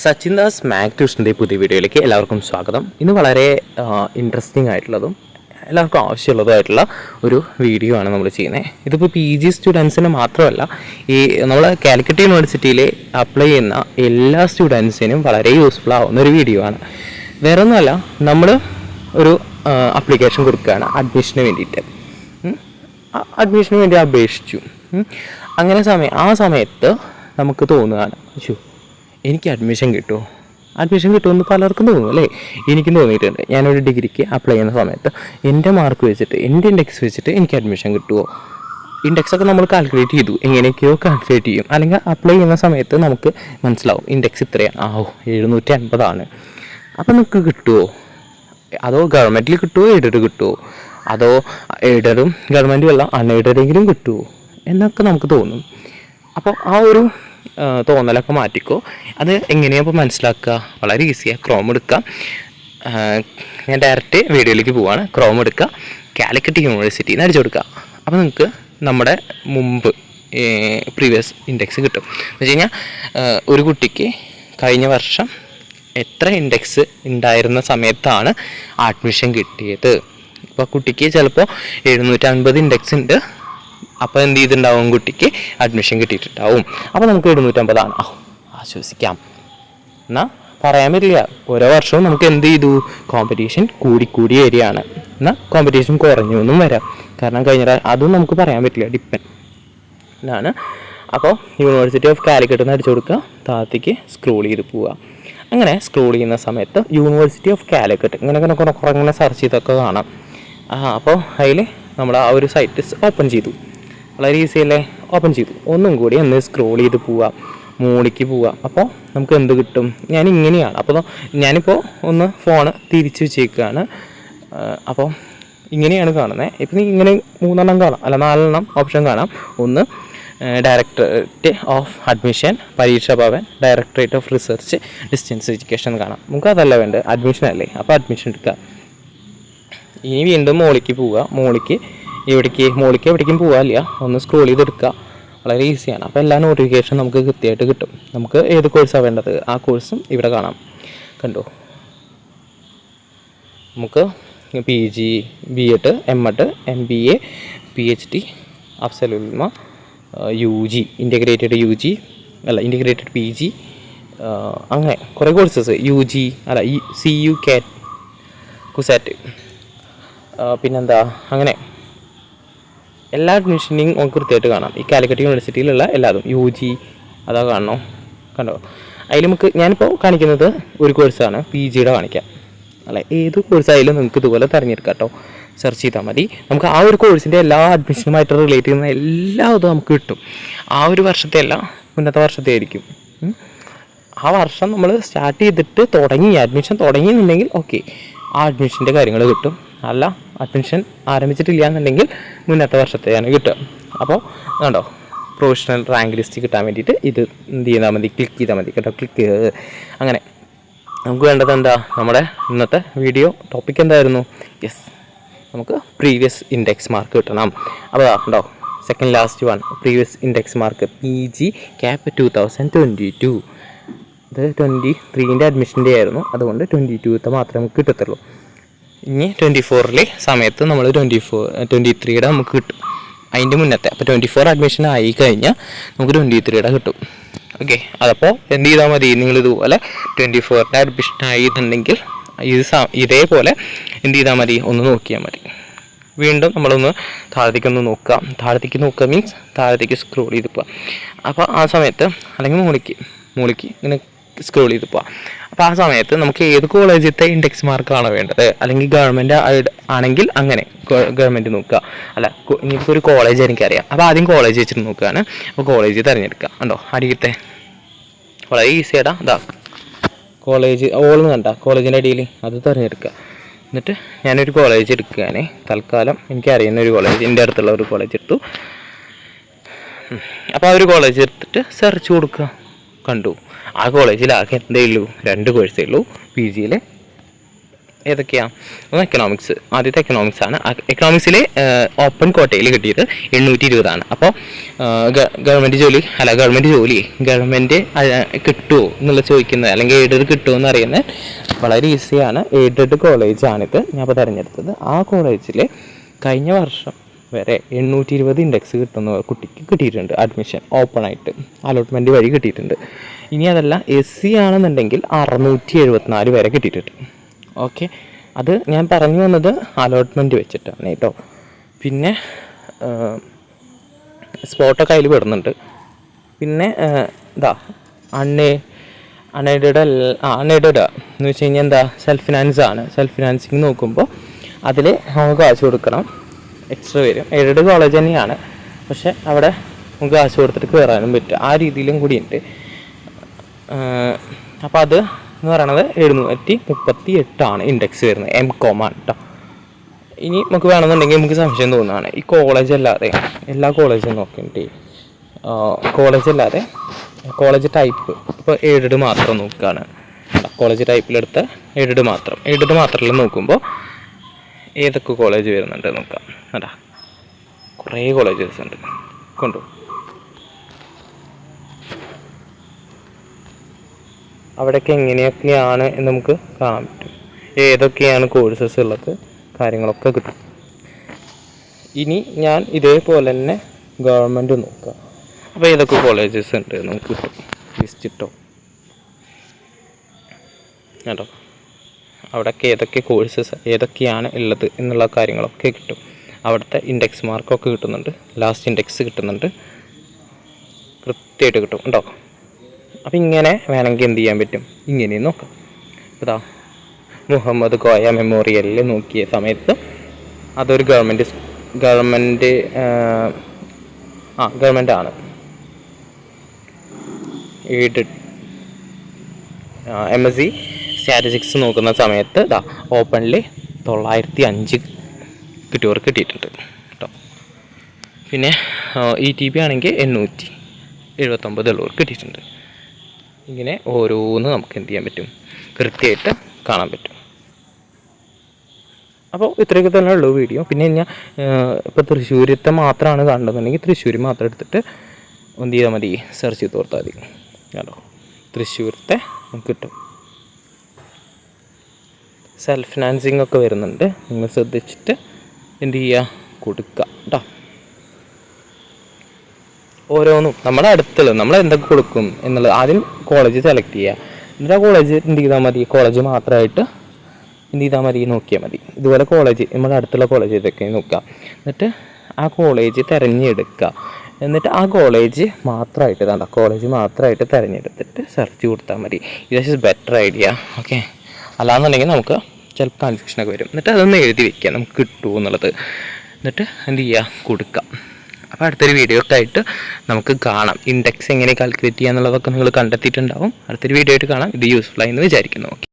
Sachin Das Mac ട്യൂഷൻ്റെ പുതിയ വീഡിയോയിലേക്ക് എല്ലാവർക്കും സ്വാഗതം. ഇന്ന് വളരെ ഇൻട്രസ്റ്റിംഗ് ആയിട്ടുള്ളതും എല്ലാവർക്കും ആവശ്യമുള്ളതുമായിട്ടുള്ള ഒരു വീഡിയോ ആണ് നമ്മൾ ചെയ്യുന്നത്. ഇതിപ്പോൾ PG സ്റ്റുഡൻസിന് മാത്രമല്ല, ഈ നമ്മൾ കാലിക്കറ്റ് യൂണിവേഴ്സിറ്റിയിൽ അപ്ലൈ ചെയ്യുന്ന എല്ലാ സ്റ്റുഡൻസിനും വളരെ യൂസ്ഫുൾ ആവുന്ന ഒരു വീഡിയോ ആണ്. വേറെ ഒന്നുമല്ല, നമ്മൾ ഒരു അപ്ലിക്കേഷൻ കൊടുക്കുകയാണ് അഡ്മിഷന് വേണ്ടിയിട്ട്. അഡ്മിഷന് വേണ്ടി അപേക്ഷിച്ചു. അങ്ങനെ ആ സമയത്ത് നമുക്ക് തോന്നുകയാണ്, എനിക്ക് അഡ്മിഷൻ കിട്ടുമെന്ന് പലർക്കും തോന്നും അല്ലേ? എനിക്കും തോന്നിയിട്ടുണ്ട്. ഞാനൊരു ഡിഗ്രിക്ക് അപ്ലൈ ചെയ്യുന്ന സമയത്ത് എൻ്റെ മാർക്ക് വെച്ചിട്ട്, എൻ്റെ ഇൻഡെക്സ് വെച്ചിട്ട് എനിക്ക് അഡ്മിഷൻ കിട്ടുമോ? ഇൻഡെക്സൊക്കെ നമ്മൾ കാൽക്കുലേറ്റ് ചെയ്തു, എങ്ങനെയൊക്കെയോ കാൽക്കുലേറ്റ് ചെയ്യും. അല്ലെങ്കിൽ അപ്ലൈ ചെയ്യുന്ന സമയത്ത് നമുക്ക് മനസ്സിലാവും ഇൻഡെക്സ് ഇത്രയാണ്, 750 അപ്പം നമുക്ക് കിട്ടുമോ? അതോ ഗവൺമെൻറ്റിൽ കിട്ടുമോ, എയ്ഡഡ് കിട്ടുമോ? അതോ എയ്ഡഡും ഗവൺമെൻറ്റും അല്ല അൺഎയ്ഡഡെങ്കിലും കിട്ടുമോ എന്നൊക്കെ നമുക്ക് തോന്നും. അപ്പോൾ ആ ഒരു തോന്നലൊക്കെ മാറ്റിക്കോ. അത് എങ്ങനെയാണ് ഇപ്പോൾ മനസ്സിലാക്കുക? വളരെ ഈസിയാണ്. ക്രോം എടുക്കുക. ഞാൻ ഡയറക്റ്റ് വീഡിയോയിലേക്ക് പോവാണ്. ക്രോം എടുക്കുക, കാലിക്കറ്റ് യൂണിവേഴ്സിറ്റി എന്ന് അടിച്ചു കൊടുക്കുക. അപ്പോൾ നിങ്ങൾക്ക് നമ്മുടെ മുമ്പ് പ്രീവിയസ് ഇൻഡെക്സ് കിട്ടും. എന്ന് വെച്ച് കഴിഞ്ഞാൽ ഒരു കുട്ടിക്ക് കഴിഞ്ഞ വർഷം എത്ര ഇൻഡെക്സ് ഉണ്ടായിരുന്ന സമയത്താണ് അഡ്മിഷൻ കിട്ടിയത്. ഇപ്പോൾ കുട്ടിക്ക് ചിലപ്പോൾ 750 ഇൻഡെക്സ് ഉണ്ട്. അപ്പോൾ എന്ത് ചെയ്തിട്ടുണ്ടാവും? കുട്ടിക്ക് അഡ്മിഷൻ കിട്ടിയിട്ടുണ്ടാവും. അപ്പോൾ നമുക്ക് 750 ആശ്വസിക്കാം. എന്നാൽ പറയാൻ പറ്റില്ല, ഓരോ വർഷവും നമുക്ക് എന്ത് ചെയ്തു? കോമ്പറ്റീഷൻ കൂടി വരികയാണ്. എന്നാൽ കോമ്പറ്റീഷൻ കുറഞ്ഞു എന്നും വരാം. കാരണം അതും നമുക്ക് പറയാൻ പറ്റില്ല, ഡിപ്പെൻഡ് ആണ്. അപ്പോൾ യൂണിവേഴ്സിറ്റി ഓഫ് കാലിക്കറ്റ് എന്ന് അടിച്ചു കൊടുക്കുക, താഴത്തേക്ക് സ്ക്രോൾ ചെയ്ത് പോവുക. അങ്ങനെ സ്ക്രോൾ ചെയ്യുന്ന സമയത്ത് യൂണിവേഴ്സിറ്റി ഓഫ് കാലിക്കറ്റ് ഇങ്ങനെ സെർച്ച് ചെയ്തൊക്കെ കാണാം. അപ്പോൾ അതിൽ നമ്മൾ ആ ഒരു സൈറ്റ് ഓപ്പൺ ചെയ്തു. വളരെ ഈസി അല്ലേ? ഓപ്പൺ ചെയ്തു. ഒന്നും കൂടി സ്ക്രോൾ ചെയ്ത് പോവുക, മുകളിലേക്ക് പോവുക. അപ്പോൾ നമുക്ക് എന്ത് കിട്ടും? ഞാനിങ്ങനെയാണ്. അപ്പോൾ ഞാനിപ്പോൾ ഒന്ന് ഫോണ് തിരിച്ച് വെച്ചേക്കുകയാണ്. അപ്പോൾ ഇങ്ങനെയാണ് കാണുന്നത്. ഇപ്പം ഇങ്ങനെ 3 കാണാം, അല്ല 4 ഓപ്ഷൻ കാണാം. ഒന്ന് ഡയറക്ടറേറ്റ് ഓഫ് അഡ്മിഷൻ, പരീക്ഷാ Bhavan, directorate of research, distance education കാണാം. നമുക്ക് അതല്ല വേണ്ടത്, അഡ്മിഷൻ അല്ലേ? അപ്പോൾ അഡ്മിഷൻ എടുക്കുക. ഇനി വീണ്ടും മുകളിലേക്ക് പോവുക. മുകളിലേക്ക് എവിടേക്കും പോകാനില്ല, ഒന്ന് സ്ക്രോൾ ചെയ്തെടുക്കുക. വളരെ ഈസിയാണ്. അപ്പോൾ എല്ലാ നോട്ടിഫിക്കേഷൻ നമുക്ക് കൃത്യമായിട്ട് കിട്ടും. നമുക്ക് ഏത് കോഴ്സാണ് വേണ്ടത് ആ കോഴ്സും ഇവിടെ കാണാം. കണ്ടോ? നമുക്ക് PG, B.Ed, M.Ed, MBA, PhD, Afsal ഉൽമ, UG, integrated UG അല്ല ഇൻ്റഗ്രേറ്റഡ് PG, അങ്ങനെ കുറേ കോഴ്സസ്, UG അല്ല CU, CAT, കുസാറ്റ്, പിന്നെന്താ, അങ്ങനെ എല്ലാ അഡ്മിഷനെയും നമുക്ക് കൃത്യമായിട്ട് കാണാം. ഈ കാലിക്കറ്റ് യൂണിവേഴ്സിറ്റിയിലുള്ള എല്ലാതും UG അതാ കാണണോ? കണ്ടോ? അതിൽ ഞാനിപ്പോൾ കാണിക്കുന്നത് ഒരു കോഴ്സാണ്, PGയുടെ കാണിക്കാം. അല്ല, ഏത് കോഴ്സായാലും നിങ്ങൾക്ക് ഇതുപോലെ തിരഞ്ഞെടുക്കാം കേട്ടോ. സെർച്ച് ചെയ്താൽ മതി. നമുക്ക് ആ ഒരു കോഴ്സിൻ്റെ എല്ലാ അഡ്മിഷനുമായിട്ട് റിലേറ്റ് ചെയ്യുന്ന എല്ലാ ഇതും നമുക്ക് കിട്ടും. ആ ഒരു വർഷത്തെ അല്ല, മുന്നത്തെ വർഷത്തെ ആയിരിക്കും. ആ വർഷം നമ്മൾ സ്റ്റാർട്ട് ചെയ്തിട്ട് അഡ്മിഷൻ തുടങ്ങിയെന്നുണ്ടെങ്കിൽ ഓക്കെ, ആ അഡ്മിഷൻ്റെ കാര്യങ്ങൾ കിട്ടും. അല്ല, അഡ്മിഷൻ ആരംഭിച്ചിട്ടില്ല എന്നുണ്ടെങ്കിൽ മുന്നത്തെ വർഷത്തെയാണ് കിട്ടുക. അപ്പോൾ കണ്ടോ, പ്രൊഫഷണൽ റാങ്ക് ലിസ്റ്റ് കിട്ടാൻ വേണ്ടിയിട്ട് ഇത് എന്ത് ചെയ്താൽ മതി? ക്ലിക്ക് ചെയ്താൽ മതി കേട്ടോ. ക്ലിക്ക് അങ്ങനെ നമുക്ക് വേണ്ടത് എന്താ? നമ്മുടെ ഇന്നത്തെ വീഡിയോ ടോപ്പിക് എന്തായിരുന്നു? നമുക്ക് പ്രീവിയസ് ഇൻഡെക്സ് മാർക്ക് കിട്ടണം. അപ്പോൾ ഉണ്ടോ, second last one, previous index mark PG CAP 2022. ഇത് 23ൻ്റെ അഡ്മിഷൻ്റെ ആയിരുന്നു, അതുകൊണ്ട് 22ത്തെ മാത്രമേ നമുക്ക് കിട്ടത്തുള്ളൂ. ഇനി 24ലെ സമയത്ത് നമ്മൾ 23യുടെ നമുക്ക് കിട്ടും, അതിൻ്റെ മുന്നത്തെ. അപ്പോൾ 24 അഡ്മിഷൻ ആയി കഴിഞ്ഞാൽ നമുക്ക് 23യുടെ കിട്ടും. ഓക്കെ, അതപ്പോൾ എന്ത് ചെയ്താൽ മതി? നിങ്ങളിതുപോലെ 24ൻ്റെ അഡ്മിഷൻ ആയി എന്നുണ്ടെങ്കിൽ ഇതേപോലെ എന്ത് ചെയ്താൽ മതി? ഒന്ന് നോക്കിയാൽ മതി. വീണ്ടും നമ്മളൊന്ന് താഴത്തേക്കൊന്ന് നോക്കുക. താഴത്തേക്ക് നോക്കുക മീൻസ് താഴത്തേക്ക് സ്ക്രോൾ ചെയ്ത് പോവുക. അപ്പോൾ ആ സമയത്ത്, അല്ലെങ്കിൽ മുകളിലേക്ക് ഇങ്ങനെ സ്ക്രോൾ ചെയ്ത് പോവാം. അപ്പോൾ ആ സമയത്ത് നമുക്ക് ഏത് കോളേജിലത്തെ ഇൻഡെക്സ് മാർക്കാണോ വേണ്ടത്, അല്ലെങ്കിൽ ഗവൺമെൻറ് ആണെങ്കിൽ അങ്ങനെ ഗവൺമെൻറ് നോക്കുക. അല്ല, ഇനിയിപ്പോൾ ഒരു കോളേജ് എനിക്കറിയാം, അപ്പോൾ ആദ്യം കോളേജ് വെച്ചിട്ട് നോക്കുകയാണ്. അപ്പോൾ കോളേജ് തിരഞ്ഞെടുക്കുക. ഉണ്ടോ അടിയിലത്തെ? വളരെ ഈസിയാടാ. ഇതാ കോളേജ് ഓളെന്ന് കണ്ട കോളേജിൻ്റെ അടിയിൽ അത് തിരഞ്ഞെടുക്കുക. എന്നിട്ട് ഞാനൊരു കോളേജ് എടുക്കുകയാണ്. തൽക്കാലം എനിക്കറിയുന്ന ഒരു കോളേജ്, എൻ്റെ അടുത്തുള്ള ഒരു കോളേജ് എടുത്തു. അപ്പോൾ ആ ഒരു കോളേജ് എടുത്തിട്ട് സെർച്ച് കൊടുക്കുക. കണ്ടു, ആ കോളേജിൽ ആകെ എന്തേ ഉള്ളൂ? 2 കോഴ്സേ ഉള്ളൂ. PGയിൽ ഏതൊക്കെയാണ്? ഒന്ന് എക്കണോമിക്സ്. ആദ്യത്തെ എക്കണോമിക്സ് ആണ്. എക്കണോമിക്സിൽ ഓപ്പൺ കോട്ടയിൽ കിട്ടിയത് 820. അപ്പോൾ ഗവൺമെൻറ് കിട്ടുമോ എന്നുള്ള ചോദിക്കുന്നത്, അല്ലെങ്കിൽ എയ്ഡഡ് കിട്ടുമോ എന്ന് അറിയുന്നത് വളരെ ഈസിയാണ്. എയ്ഡഡ് കോളേജാണിത് ഞാൻ ഇപ്പോൾ തിരഞ്ഞെടുത്തത്. ആ കോളേജിൽ കഴിഞ്ഞ വർഷം വരെ 820 ഇൻഡെക്സ് കിട്ടുന്ന കുട്ടിക്ക് കിട്ടിയിട്ടുണ്ട് അഡ്മിഷൻ. ഓപ്പണായിട്ട് അലോട്ട്മെൻറ്റ് വഴി കിട്ടിയിട്ടുണ്ട്. ഇനി അതല്ല SC ആണെന്നുണ്ടെങ്കിൽ 674 വരെ കിട്ടിയിട്ടുണ്ട്. ഓക്കെ, അത് ഞാൻ പറഞ്ഞു വന്നത് അലോട്ട്മെൻറ്റ് വെച്ചിട്ടാണ് കേട്ടോ. പിന്നെ സ്പോട്ടൊക്കെ അതിൽ പെടുന്നുണ്ട്. പിന്നെ അൺഎയ്ഡഡ് എന്ന് വെച്ച് കഴിഞ്ഞാൽ എന്താ, സെൽഫ് ഫിനാൻസ് ആണ്. സെൽഫ് ഫിനാൻസിങ് നോക്കുമ്പോൾ അതിൽ നമുക്ക് കാശ് കൊടുക്കണം, എക്സ്ട്രാ വരും. എയ്ഡഡ് കോളേജ് തന്നെയാണ്, പക്ഷെ അവിടെ നമുക്ക് കാശ് കൊടുത്തിട്ട് കയറാനും പറ്റും. ആ രീതിയിലും കൂടിയുണ്ട്. അപ്പോൾ അത് എന്ന് പറയണത് 738 ഇൻഡെക്സ് വരുന്നത്. MCOM ആണ് കേട്ടോ. ഇനി നമുക്ക് വേണമെന്നുണ്ടെങ്കിൽ നമുക്ക് സംശയം തോന്നുന്നതാണ്, ഈ കോളേജ് അല്ലാതെ എല്ലാ കോളേജും നോക്കേണ്ടി, കോളേജ് അല്ലാതെ കോളേജ് ടൈപ്പ് ഇപ്പോൾ എയ്ഡഡ് മാത്രം നോക്കുകയാണ്. കോളേജ് ടൈപ്പിലെടുത്ത് എയ്ഡഡ് മാത്രമല്ല നോക്കുമ്പോൾ ഏതൊക്കെ കോളേജ് വരുന്നുണ്ട് നോക്കാം. അതാ കുറേ കോളേജസ് ഉണ്ട്, അവിടെയൊക്കെ എങ്ങനെയൊക്കെയാണ് എന്ന് നമുക്ക് കാണാൻ പറ്റും. ഏതൊക്കെയാണ് കോഴ്സസ് ഉള്ളത്, കാര്യങ്ങളൊക്കെ കിട്ടും. ഇനി ഞാൻ ഇതേപോലെ തന്നെ ഗവൺമെൻറ് നോക്കാം. അപ്പോൾ ഏതൊക്കെ കോളേജസ് ഉണ്ട് നമുക്ക് കിട്ടും, ലിസ്റ്റ് കിട്ടും കേട്ടോ. അവിടെയൊക്കെ ഏതൊക്കെ കോഴ്സസ് ഏതൊക്കെയാണ് ഉള്ളത് എന്നുള്ള കാര്യങ്ങളൊക്കെ കിട്ടും. അവിടുത്തെ ഇൻഡെക്സ് മാർക്കൊക്കെ കിട്ടുന്നുണ്ട്, ലാസ്റ്റ് ഇൻഡെക്സ് കിട്ടുന്നുണ്ട്, കൃത്യമായിട്ട് കിട്ടും കേട്ടോ. അപ്പോൾ ഇങ്ങനെ വേണമെങ്കിൽ എന്ത് ചെയ്യാൻ പറ്റും, ഇങ്ങനെയും നോക്കാം. ഇതാ മുഹമ്മദ് കോയ മെമ്മോറിയലിൽ നോക്കിയ സമയത്ത് അതൊരു ഗവൺമെൻറ് ആണ്. എയ്ഡഡ് MSc സ്റ്റാറ്റിസ്റ്റിക്സ് നോക്കുന്ന സമയത്ത് ഓപ്പണിൽ 905 കിട്ടിയവർക്ക് കിട്ടിയിട്ടുണ്ട് കേട്ടോ. പിന്നെ ETP ആണെങ്കിൽ 879 ഉള്ളവർക്ക് കിട്ടിയിട്ടുണ്ട്. ഇങ്ങനെ ഓരോന്ന് നമുക്ക് എന്ത് ചെയ്യാൻ പറ്റും, കൃത്യമായിട്ട് കാണാൻ പറ്റും. അപ്പോൾ ഇത്രയൊക്കെ തന്നെ ഉള്ളൂ വീഡിയോ. പിന്നെ ഞാൻ ഇപ്പോൾ തൃശ്ശൂരത്തെ മാത്രമാണ് കാണുന്നുണ്ടെങ്കിൽ തൃശ്ശൂർ മാത്രം എടുത്തിട്ട് എന്ത് ചെയ്താൽ മതി, സെർച്ച് ചെയ്ത് കൊടുത്താൽ മതി കേട്ടോ. തൃശ്ശൂരത്തെ നമുക്ക് കിട്ടും. സെൽഫ് ഫിനാൻസിങ് ഒക്കെ വരുന്നുണ്ട്, നിങ്ങൾ ശ്രദ്ധിച്ചിട്ട് എന്ത് ചെയ്യുക, കൊടുക്കുക കേട്ടോ. ഓരോന്നും നമ്മുടെ അടുത്തുള്ളത് നമ്മൾ എന്തൊക്കെ കൊടുക്കും എന്നുള്ളത് ആദ്യം കോളേജ് സെലക്ട് ചെയ്യുക. എന്നിട്ട് ആ കോളേജ് എന്ത് ചെയ്താൽ മതി, കോളേജ് മാത്രമായിട്ട് എന്ത് ചെയ്താൽ മതി, നോക്കിയാൽ മതി. ഇതുപോലെ കോളേജ് നമ്മുടെ അടുത്തുള്ള കോളേജ് ഇതൊക്കെ നോക്കുക. എന്നിട്ട് ആ കോളേജ് തിരഞ്ഞെടുക്കുക. എന്നിട്ട് ആ കോളേജ് മാത്രമായിട്ട് തിരഞ്ഞെടുത്തിട്ട് സെർച്ച് കൊടുത്താൽ മതി. ഇത് ബെറ്റർ ഐഡിയ. ഓക്കെ, അല്ലാന്നുണ്ടെങ്കിൽ നമുക്ക് ചിലപ്പോൾ കൺഫ്യൂഷനൊക്കെ വരും. എന്നിട്ട് അതൊന്ന് എഴുതി വെക്കുക, നമുക്ക് കിട്ടുമോ എന്നുള്ളത്. എന്നിട്ട് എന്ത് ചെയ്യുക, കൊടുക്കാം. അപ്പോൾ അടുത്തൊരു വീഡിയോ ഒക്കെ ആയിട്ട് നമുക്ക് കാണാം. ഇൻഡെക്സ് എങ്ങനെ കാൽക്കുലേറ്റ് ചെയ്യുക എന്നുള്ളതൊക്കെ നിങ്ങൾ കണ്ടെത്തിയിട്ടുണ്ടാവും. അടുത്തൊരു വീഡിയോ ആയിട്ട് കാണാം. ഇത് യൂസ്ഫുൾ ആയി എന്ന് വിചാരിക്കുന്നു. ഓക്കെ.